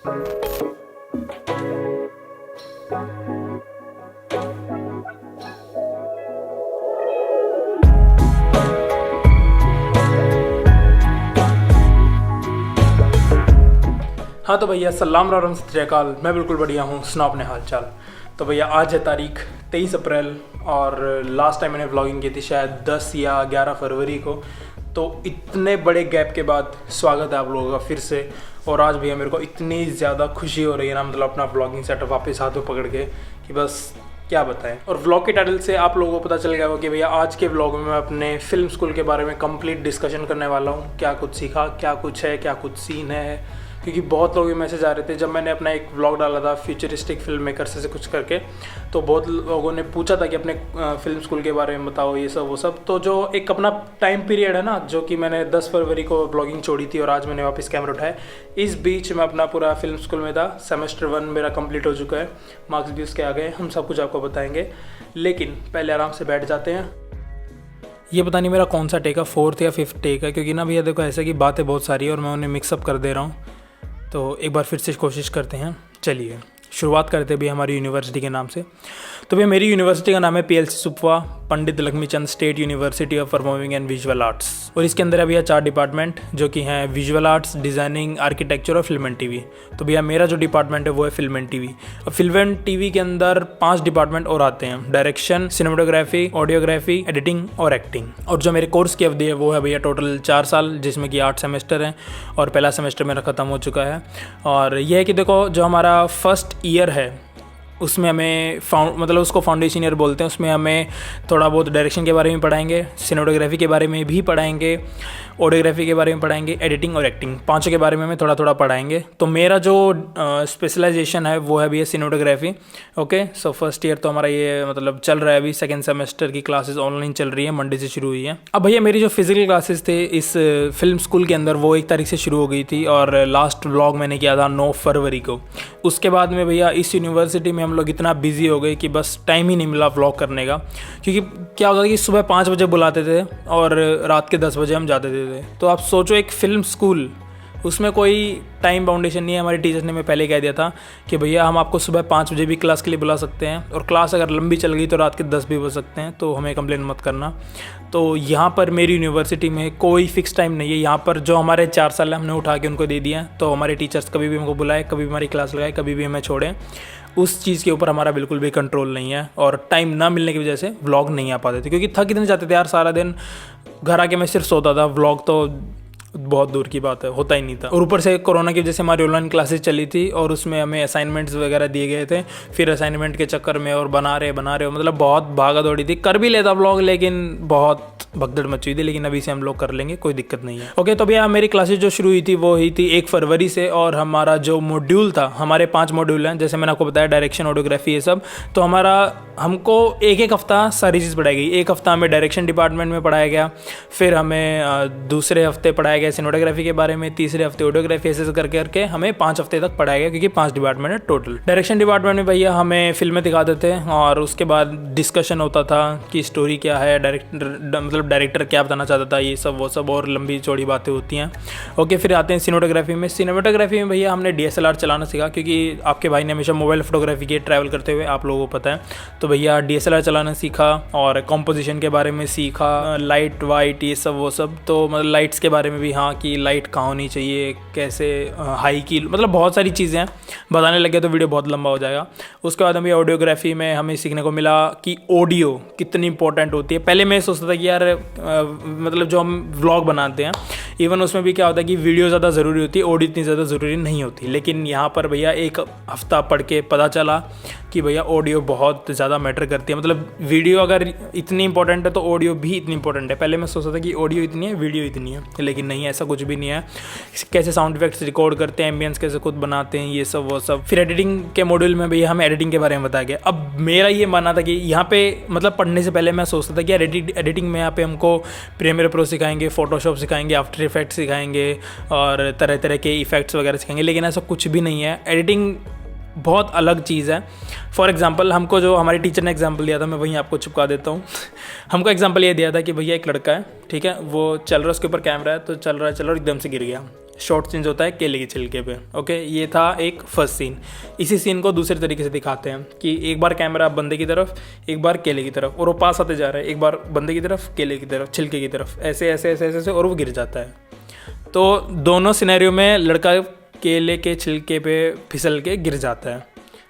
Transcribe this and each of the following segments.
हाँ तो भैया सलाम राम सत श्री अकाल। मैं बिल्कुल बढ़िया हूँ, सुनाओ अपने हाल चाल। तो भैया आज है तारीख 23 अप्रैल और लास्ट टाइम मैंने व्लॉगिंग की थी शायद 10 या 11 फरवरी को। तो इतने बड़े गैप के बाद स्वागत है आप लोगों का फिर से। और आज भैया मेरे को इतनी ज़्यादा खुशी हो रही है ना, मतलब अपना व्लॉगिंग सेटअप वापस हाथों पकड़ के, कि बस क्या बताएं। और व्लॉग के टाइटल से आप लोगों को पता चल गया होगा कि भैया आज के व्लॉग में मैं अपने फिल्म स्कूल के बारे में कंप्लीट डिस्कशन करने वाला हूँ। क्या कुछ सीखा, क्या कुछ है, क्या कुछ सीन है, क्योंकि बहुत लोग मैसेज आ रहे थे जब मैंने अपना एक व्लॉग डाला था फ्यूचरिस्टिक फिल्म मेकर से कुछ करके। तो बहुत लोगों ने पूछा था कि अपने फिल्म स्कूल के बारे में बताओ, ये सब वो सब। तो जो एक अपना टाइम पीरियड है ना, जो कि मैंने 10 फरवरी को ब्लॉगिंग छोड़ी थी और आज मैंने वापस कैमरा उठाया, इस बीच मैं अपना पूरा फिल्म स्कूल में था। सेमेस्टर 1 मेरा कंप्लीट हो चुका है, मार्क्स भी उसके आ गए, हम सब कुछ आपको बताएंगे। लेकिन पहले आराम से बैठ जाते हैं। ये पता नहीं मेरा कौन सा टेक है, 4th या 5th टेक है, क्योंकि ना भैया देखो ऐसा कि बातें बहुत सारी है और मैं उन्हें मिक्सअप कर दे रहा हूँ। तो एक बार फिर से कोशिश करते हैं। चलिए शुरुआत करते हैं भी हमारी यूनिवर्सिटी के नाम से। तो भैया मेरी यूनिवर्सिटी का नाम है PLC SUPVA, Pandit Lakhmi Chand state university of performing and visual arts. और इसके अंदर है भैया 4 डिपार्टमेंट, जो कि हैं विजुअल आर्ट्स, डिज़ाइनिंग, आर्किटेक्चर और फिल्म एंड टीवी। तो भैया मेरा जो डिपार्टमेंट है वो है फिल्म एंड टीवी। और फिल्म एंड टीवी के अंदर 5 डिपार्टमेंट और आते हैं, डायरेक्शन, सिनेमेटोग्राफी, ऑडियोग्राफी, एडिटिंग और एक्टिंग। और जो मेरे कोर्स की अवधि है वो है भैया टोटल 4 साल, जिसमें कि 8 सेमेस्टर हैं और पहला सेमेस्टर मेरा ख़त्म हो चुका है। और यह है कि देखो जो हमारा फर्स्ट ईयर है उसमें हमें मतलब उसको फाउंडेशन ईयर बोलते हैं। उसमें हमें थोड़ा बहुत डायरेक्शन के बारे में पढ़ाएंगे, सिनेमेटोग्राफी के बारे में भी पढ़ाएंगे, ऑडियोग्राफी के बारे में पढ़ाएंगे, एडिटिंग और एक्टिंग, पांचों के बारे में हमें थोड़ा थोड़ा पढ़ाएंगे। तो मेरा जो स्पेशलाइजेशन है वो है भी cinematography. Okay, so first year तो हमारा ये मतलब चल रहा है अभी। सेकेंड सेमेस्टर की क्लासेस ऑनलाइन चल रही है, मंडे से शुरू हुई है। अब भैया मेरी जो फिजिकल क्लासेस थे इस फिल्म स्कूल के अंदर वो 1 तारीख से शुरू हो गई थी और लास्ट व्लॉग मैंने किया था 9 फरवरी को। उसके बाद में भैया इस यूनिवर्सिटी में हम लोग इतना बिजी हो गए कि बस टाइम ही नहीं मिला व्लॉग करने का। क्योंकि क्या होता था कि सुबह 5 बजे बुलाते थे और रात के 10 बजे हम जाते थे। तो आप सोचो एक फिल्म स्कूल, उसमें कोई टाइम बाउंडेशन नहीं है। हमारे टीचर्स ने मैं पहले कह दिया था कि भैया हम आपको सुबह 5 बजे भी क्लास के लिए बुला सकते हैं और क्लास अगर लंबी चल गई तो रात के 10 भी बज सकते हैं, तो हमें कंप्लेन मत करना। तो यहाँ पर मेरी यूनिवर्सिटी में कोई फिक्स टाइम नहीं है। यहाँ पर जो हमारे 4 साल है हमने उठा के उनको दे दिया। तो हमारे टीचर्स कभी भी हमको बुलाए, कभी भी हमारी क्लास लगाए, कभी भी हमें छोड़ें, उस चीज़ के ऊपर हमारा बिल्कुल भी कंट्रोल नहीं है। और टाइम ना मिलने की वजह से व्लॉग नहीं आ पाते थे, क्योंकि थक इतने जाते थे यार सारा दिन। घर आके मैं सिर्फ सोता था, व्लॉग तो बहुत दूर की बात है, होता ही नहीं था। और ऊपर से कोरोना की वजह से हमारी ऑनलाइन क्लासेस चली थी और उसमें हमें असाइनमेंट्स वगैरह दिए गए थे। फिर असाइनमेंट के चक्कर में और बना रहे मतलब बहुत भागा दौड़ी थी। कर भी लेता व्लॉग, लेकिन बहुत भगदड़ मची थी। लेकिन अभी से हम लोग कर लेंगे, कोई दिक्कत नहीं है। ओके, तो भैया मेरी क्लासेस जो शुरू हुई थी वो हुई थी 1 फरवरी से। और हमारा जो मॉड्यूल था, हमारे 5 मॉड्यूल हैं, जैसे मैंने आपको बताया, डायरेक्शन, ऑडियोग्राफी, ये सब। तो हमको एक हफ्ता सारी चीज़ पढ़ाई गई। एक हफ्ता हमें डायरेक्शन डिपार्टमेंट में पढ़ाया गया, फिर हमें दूसरे हफ्ते पढ़ाया गया सिनेमेटोग्राफी के बारे में, तीसरे हफ्ते ऑडियोग्राफी, ऐसे करके हमें 5 हफ्ते तक पढ़ाया गया, क्योंकि 5 डिपार्टमेंट है टोटल। डायरेक्शन डिपार्टमेंट में भैया हमें फिल्में दिखाते थे और उसके बाद डिस्कशन होता था कि स्टोरी क्या है, डायरेक्टर क्या बताना चाहता था, ये सब वो सब, और लंबी चौड़ी बातें होती हैं। ओके, फिर आते हैं सिनेमेटोग्राफी में। सिनेमेटोग्राफी में भैया हमने DSLR चलाना सीखा, क्योंकि आपके भाई ने हमेशा मोबाइल फोटोग्राफी की ट्रैवल करते हुए, आप लोगों को पता है। तो भैया DSLR चलाना सीखा और कॉम्पोजिशन के बारे में सीखा, लाइट वाइट ये सब वो सब। तो मतलब लाइट्स के बारे में भी, हाँ, कि लाइट कहाँ होनी चाहिए, कैसे हाई की, मतलब बहुत सारी चीज़ें हैं। बताने लगे तो वीडियो बहुत लंबा हो जाएगा। उसके बाद हमें ऑडियोग्राफी में हमें सीखने को मिला कि ऑडियो कितनी इंपॉर्टेंट होती है। पहले मैं सोचता था कि यार मतलब जो हम व्लॉग बनाते हैं, इवन उसमें भी क्या होता है कि वीडियो ज़्यादा ज़रूरी होती है, ऑडियो इतनी ज़्यादा ज़रूरी नहीं होती। लेकिन यहाँ पर भैया 1 हफ्ता पढ़ के पता चला कि भैया ऑडियो बहुत ज़्यादा मैटर करती है। मतलब वीडियो अगर इतनी इंपॉर्टेंट है तो ऑडियो भी इतनी इंपॉर्टेंट है। पहले मैं सोचता था कि ऑडियो इतनी है, वीडियो इतनी है, लेकिन नहीं, ऐसा कुछ भी नहीं है। कैसे साउंड इफेक्ट्स रिकॉर्ड करते हैं, एम्बियंस कैसे खुद बनाते हैं, ये सब वो सब। फिर एडिटिंग के मॉड्यूल में भैया हमें एडिटिंग के बारे में बताया गया। अब मेरा ये मानना था कि यहाँ पे मतलब पढ़ने से पहले मैं सोचता था कि यार एडिटिंग में यहाँ पे हमको प्रीमियर प्रो सिखाएंगे, फोटोशॉप सिखाएंगे, आफ्टर इफेक्ट्स सिखाएंगे और तरह तरह के इफेक्ट्स वगैरह सिखाएंगे, लेकिन ऐसा कुछ भी नहीं है। एडिटिंग बहुत अलग चीज़ है। फॉर एग्जांपल हमको जो हमारे टीचर ने एग्जांपल दिया था, मैं वहीं आपको चिपका देता हूँ। हमको एग्जांपल ये दिया था कि भैया एक लड़का है, ठीक है, वो चल रहा है, उसके ऊपर कैमरा है, तो चल रहा है एकदम से गिर गया। शॉट चेंज होता है केले के छिलके पे। ओके, ये था एक फर्स्ट सीन। इसी सीन को दूसरे तरीके से दिखाते हैं कि एक बार कैमरा बंदे की तरफ, एक बार केले की तरफ, और वो पास आते जा रहा है, एक बार बंदे की तरफ, केले की तरफ, छिलके की तरफ, ऐसे ऐसे ऐसे ऐसे ऐसे, और वो गिर जाता है। तो दोनों सिनेरियो में लड़का केले के छिलके पे फिसल के गिर जाता है,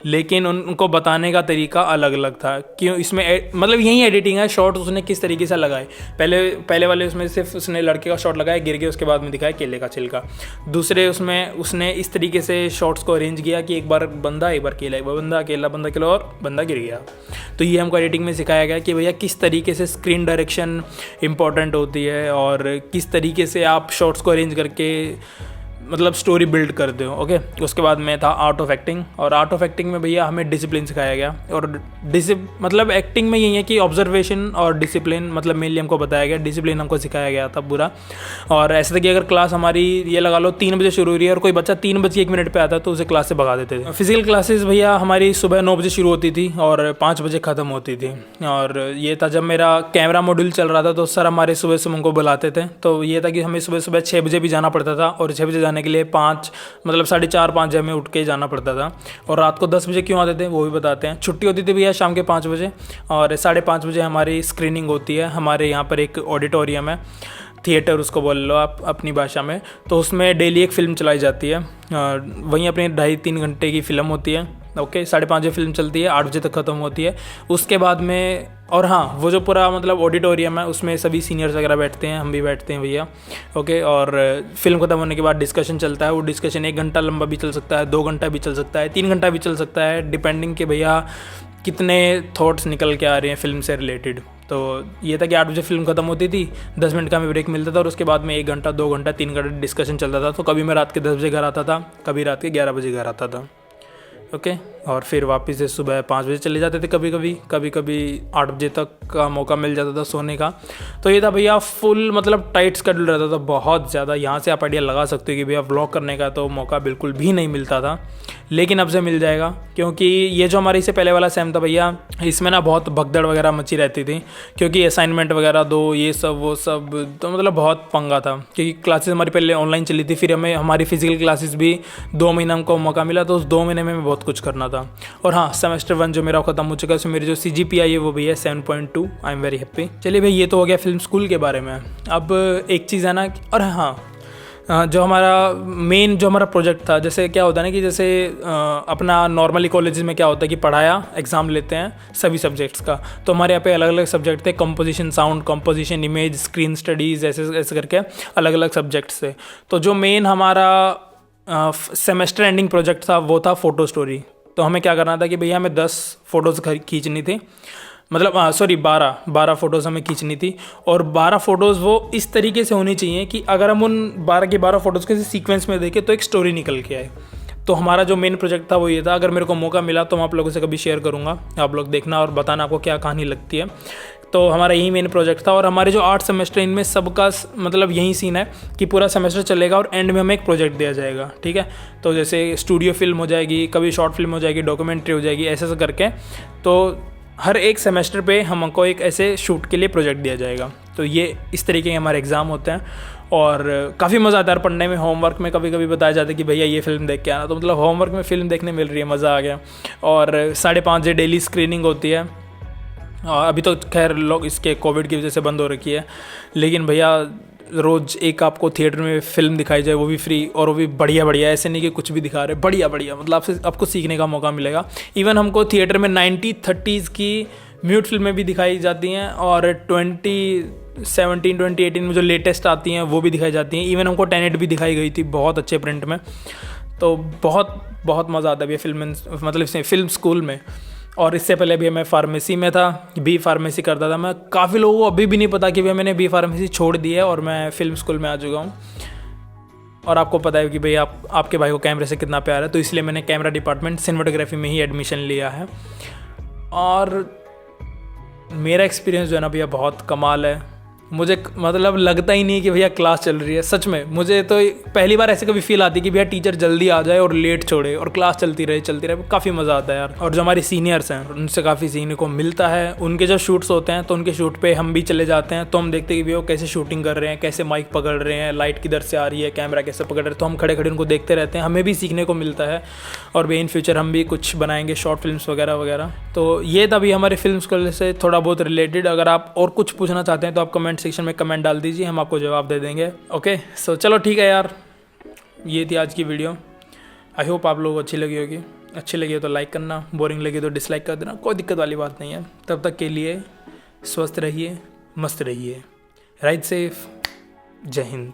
लेकिन उनको बताने का तरीका अलग अलग था। क्यों इसमें मतलब यही एडिटिंग है, शॉट उसने किस तरीके से लगाए। पहले वाले उसमें सिर्फ उसने लड़के का शॉट लगाया, गिर गया, उसके बाद में दिखाया केले का छिलका। दूसरे उसमें उसने इस तरीके से शॉट्स को अरेंज किया कि एक बार बंदा, एक बार केला, एक बार बंदा केला, बंदा केला, और बंदा गिर गया। तो ये हमको एडिटिंग में सिखाया गया कि भैया किस तरीके से स्क्रीन डायरेक्शन इंपॉर्टेंट होती है और किस तरीके से आप शॉट्स को अरेंज करके मतलब स्टोरी बिल्ड कर दो। ओके, उसके बाद में था आर्ट ऑफ एक्टिंग, और आर्ट ऑफ एक्टिंग में भैया हमें डिसिप्लिन सिखाया गया। और मतलब एक्टिंग में यही है कि ऑब्जर्वेशन और डिसिप्लिन, मतलब मेनली हमको बताया गया, डिसिप्लिन हमको सिखाया गया था पूरा। और ऐसे था कि अगर क्लास हमारी ये लगा लो 3 बजे शुरू हो रही है और कोई बच्चा 3:01 पे आता तो उसे क्लास से भगा देते थे। फिजिकल क्लासेस भैया हमारी सुबह 9 बजे शुरू होती थी और 5 बजे ख़त्म होती थी। और ये था जब मेरा कैमरा मॉड्यूल चल रहा था तो सर हमारे सुबह सुबह हमको बुलाते थे। तो ये था कि हमें सुबह सुबह 6 बजे भी जाना पड़ता था, और 6 बजे के लिए 5 मतलब 4:30-5 बजे में उठ के जाना पड़ता था। और रात को 10 बजे क्यों आते थे वो भी बताते हैं। छुट्टी होती थी भैया शाम के 5 बजे, और 5:30 बजे हमारी स्क्रीनिंग होती है। हमारे यहाँ पर एक ऑडिटोरियम है, थिएटर उसको बोल लो आप अपनी भाषा में। तो उसमें डेली एक फ़िल्म चलाई जाती है, वहीं अपनी 2.5-3 घंटे की फ़िल्म होती है। ओके, 5:30 बजे फिल्म चलती है, 8 बजे तक ख़त्म होती है। उसके बाद में, और हाँ, वो जो पूरा मतलब ऑडिटोरियम है उसमें सभी सीनियर्स वगैरह बैठते हैं, हम भी बैठते हैं भैया। ओके, और फिल्म ख़त्म होने के बाद डिस्कशन चलता है। वो डिस्कशन 1 घंटा लंबा भी चल सकता है, 2 घंटा भी चल सकता है, 3 घंटा भी चल सकता है, डिपेंडिंग कि भैया कितने थॉट्स निकल के आ रहे हैं फिल्म से रिलेटेड। तो ये था कि 8 बजे फिल्म खत्म होती थी, 10 मिनट का हमें ब्रेक मिलता था, और उसके बाद में 1 घंटा, 2 घंटा, 3 घंटा डिस्कशन चलता था। तो कभी मैं रात के 10 बजे घर आता था, कभी रात के 11 बजे घर आता था। ओके, और फिर वापस से सुबह 5 बजे चले जाते थे, कभी कभी 8 बजे तक का मौका मिल जाता था सोने का। तो ये था भैया फुल मतलब टाइट शेड्यूल रहता था बहुत ज़्यादा। यहाँ से आप आइडिया लगा सकते हो कि भैया व्लॉग करने का तो मौका बिल्कुल भी नहीं मिलता था, लेकिन अब से मिल जाएगा। क्योंकि ये जो हमारे इससे पहले वाला सेम था भैया, इसमें ना बहुत भगदड़ वगैरह मची रहती थी, क्योंकि असाइनमेंट वगैरह दो, ये सब वो सब, तो मतलब बहुत पंगा था। क्योंकि क्लासेस हमारी पहले ऑनलाइन चली थी, फिर हमें हमारी फिजिकल क्लासेस भी 2 महीना हमको मौका मिला, तो उस 2 महीने में बहुत कुछ करना था। और हाँ, सेमेस्टर 1 जो मेरा ख़त्म हो चुका है, उसमें मेरी जो CGPI है वो भी है 7.2। I am very happy. चलिए भाई, ये तो हो गया फिल्म स्कूल के बारे में। अब एक चीज़ है ना, और हाँ, जो हमारा मेन जो हमारा प्रोजेक्ट था, जैसे क्या होता है ना कि जैसे अपना नॉर्मली कॉलेजेस में क्या होता है कि पढ़ाया, एग्ज़ाम लेते हैं सभी सब्जेक्ट्स का। तो हमारे यहाँ पे अलग अलग सब्जेक्ट थे, composition sound, composition image, screen studies, ऐसे ऐसे करके अलग अलग सब्जेक्ट्स थे। तो जो मेन हमारा सेमेस्टर एंडिंग प्रोजेक्ट था वो था फ़ोटो स्टोरी। तो हमें क्या करना था कि भैया हमें 10 फ़ोटोज़ खींचनी थी, मतलब 12 फ़ोटोज़ हमें खींचनी थी। और 12 फ़ोटोज़ वो इस तरीके से होनी चाहिए कि अगर हम उन 12 के 12 फ़ोटोज़ के सीक्वेंस में देखें तो एक स्टोरी निकल के आए। तो हमारा जो मेन प्रोजेक्ट था वो ये था। अगर मेरे को मौका मिला तो मैं आप लोगों से कभी शेयर करूँगा, आप लोग देखना और बताना आपको क्या कहानी लगती है। तो हमारा यही मेन प्रोजेक्ट था। और हमारे जो 8 सेमेस्टर, इनमें सबका मतलब यही सीन है कि पूरा सेमेस्टर चलेगा और एंड में हमें एक प्रोजेक्ट दिया जाएगा, ठीक है। तो जैसे स्टूडियो फिल्म हो जाएगी, कभी शॉर्ट फिल्म हो जाएगी, डॉक्यूमेंट्री हो जाएगी, ऐसे ऐसे करके। तो हर एक सेमेस्टर पे हमको एक ऐसे शूट के लिए प्रोजेक्ट दिया जाएगा। तो ये इस तरीके के हमारे एग्ज़ाम होते हैं, और काफ़ी मज़ा आता है पढ़ने में। होमवर्क में कभी कभी बताया जाता है कि भैया ये फ़िल्म देख के आना, तो मतलब होमवर्क में फ़िल्म देखने मिल रही है, मज़ा आ गया। और 5:30 बजे डेली स्क्रीनिंग होती है। अभी तो खैर लोग इसके कोविड की वजह से बंद हो रखी है, लेकिन भैया रोज़ एक आपको थिएटर में फ़िल्म दिखाई जाए, वो भी फ्री, और वो भी बढ़िया बढ़िया, ऐसे नहीं कि कुछ भी दिखा रहे, बढ़िया बढ़िया, मतलब आपको सीखने का मौका मिलेगा। इवन हमको थिएटर में 1930s की म्यूट फिल्में भी दिखाई जाती हैं, और 2017 2018 में जो लेटेस्ट आती हैं वो भी दिखाई जाती हैं। इवन हमको टेनेट भी दिखाई गई थी बहुत अच्छे प्रिंट में। तो बहुत बहुत मज़ा आता है भैया फिल्म स्कूल में। और इससे पहले भी मैं फार्मेसी में था, बी फार्मेसी करता था मैं। काफ़ी लोगों को अभी भी नहीं पता कि भैया मैंने बी फार्मेसी छोड़ दी है और मैं फिल्म स्कूल में आ चुका हूँ। और आपको पता है कि भैया आपके भाई को कैमरे से कितना प्यार है, तो इसलिए मैंने कैमरा डिपार्टमेंट सिनेमेटोग्राफी में ही एडमिशन लिया है। और मेरा एक्सपीरियंस जो है ना भैया बहुत कमाल है, मुझे मतलब लगता ही नहीं कि भैया क्लास चल रही है। सच में मुझे तो पहली बार ऐसे कभी फील आती कि भैया टीचर जल्दी आ जाए और लेट छोड़े और क्लास चलती रहे, काफ़ी मज़ा आता है यार। और जो हमारे सीनियर्स हैं उनसे काफ़ी सीखने को मिलता है। उनके जो शूट्स होते हैं तो उनके शूट पे हम भी चले जाते हैं, तो हम देखते हैं कि भैया वो कैसे शूटिंग कर रहे हैं, कैसे माइक पकड़ रहे हैं, लाइट किधर से आ रही है, कैमरा कैसे पकड़ रहे हैं, तो हम खड़े खड़े उनको देखते रहते हैं, हमें भी सीखने को मिलता है। और भी इन फ्यूचर हम भी कुछ बनाएंगे शॉर्ट फिल्म्स वगैरह वगैरह। तो ये था भी हमारे फिल्म स्कूल से थोड़ा बहुत रिलेटेड। अगर आप और कुछ पूछना चाहते हैं तो आप कमेंट सेक्शन में कमेंट डाल दीजिए, हम आपको जवाब दे देंगे। ओके सो चलो ठीक है यार, ये थी आज की वीडियो। आई होप आप लोगों को अच्छी लगी होगी। अच्छी लगी हो तो लाइक करना, बोरिंग लगी तो डिसलाइक कर देना, कोई दिक्कत वाली बात नहीं है। तब तक के लिए स्वस्थ रहिए, मस्त रहिए, राइट सेफ, जय हिंद।